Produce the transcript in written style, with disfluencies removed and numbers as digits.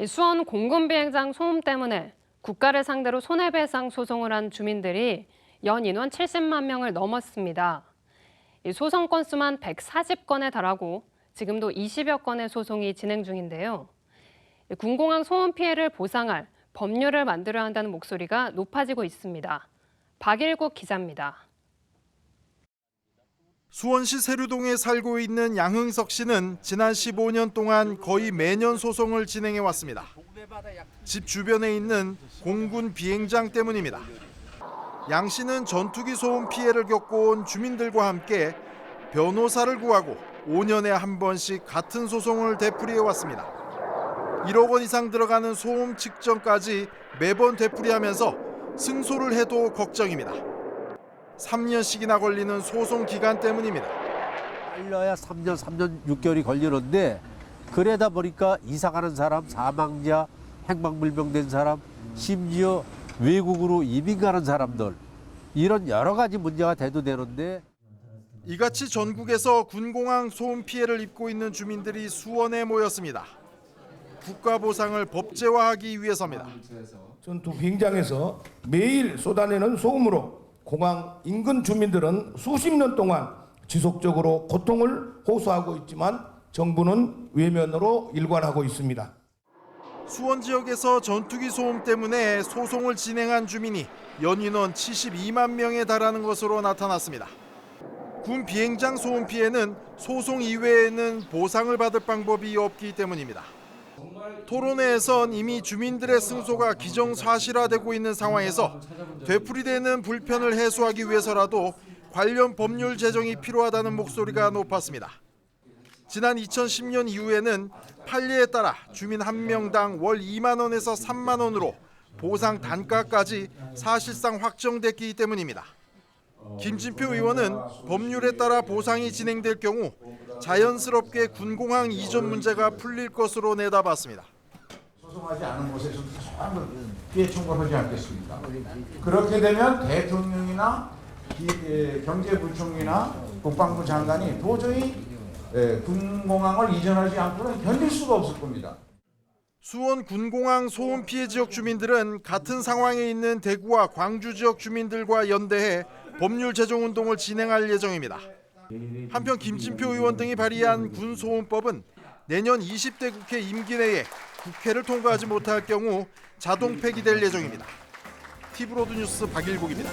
수원 공군비행장 소음 때문에 국가를 상대로 손해배상 소송을 한 주민들이 연 인원 70만 명을 넘었습니다. 소송 건수만 140건에 달하고 지금도 20여 건의 소송이 진행 중인데요. 군공항 소음 피해를 보상할 법률을 만들어야 한다는 목소리가 높아지고 있습니다. 박일국 기자입니다. 수원시 세류동에 살고 있는 양흥석 씨는 지난 15년 동안 거의 매년 소송을 진행해 왔습니다. 집 주변에 있는 공군 비행장 때문입니다. 양 씨는 전투기 소음 피해를 겪고 온 주민들과 함께 변호사를 구하고 5년에 한 번씩 같은 소송을 되풀이해 왔습니다. 1억 원 이상 들어가는 소음 측정까지 매번 되풀이하면서 승소를 해도 걱정입니다. 3년씩이나 걸리는 소송 기간 때문입니다. 빨라야 3년 6개월이 걸리는데 그러다 보니까 이사 가는 사람, 사망자, 행방불명된 사람, 심지어 외국으로 이민 가는 사람들 이런 여러 가지 문제가 대두되는데 이같이 전국에서 군공항 소음 피해를 입고 있는 주민들이 수원에 모였습니다. 국가 보상을 법제화하기 위해서입니다. 전투 비행장에서 매일 쏟아내는 소음으로 공항 인근 주민들은 수십 년 동안 지속적으로 고통을 호소하고 있지만 정부는 외면으로 일관하고 있습니다. 수원 지역에서 전투기 소음 때문에 소송을 진행한 주민이 연인원 72만 명에 달하는 것으로 나타났습니다. 군 비행장 소음 피해는 소송 이외에는 보상을 받을 방법이 없기 때문입니다. 토론회에선 이미 주민들의 승소가 기정사실화되고 있는 상황에서 되풀이되는 불편을 해소하기 위해서라도 관련 법률 제정이 필요하다는 목소리가 높았습니다. 지난 2010년 이후에는 판례에 따라 주민 한 명당 월 2만 원에서 3만 원으로 보상 단가까지 사실상 확정됐기 때문입니다. 김진표 의원은 법률에 따라 보상이 진행될 경우 자연스럽게 군공항 이전 문제가 풀릴 것으로 내다봤습니다. 소송하지 않은 곳에서도 피해 청구를 하지 않겠습니까? 그렇게 되면 대통령이나 경제부총리나 국방부 장관이 도저히 군공항을 이전하지 않고는 견딜 수가 없을 겁니다. 수원 군공항 소음 피해 지역 주민들은 같은 상황에 있는 대구와 광주 지역 주민들과 연대해 법률 제정 운동을 진행할 예정입니다. 한편 김진표 의원 등이 발의한 군소음법은 내년 20대 국회 임기 내에 국회를 통과하지 못할 경우 자동 폐기될 예정입니다. TV로드 뉴스 박일국입니다.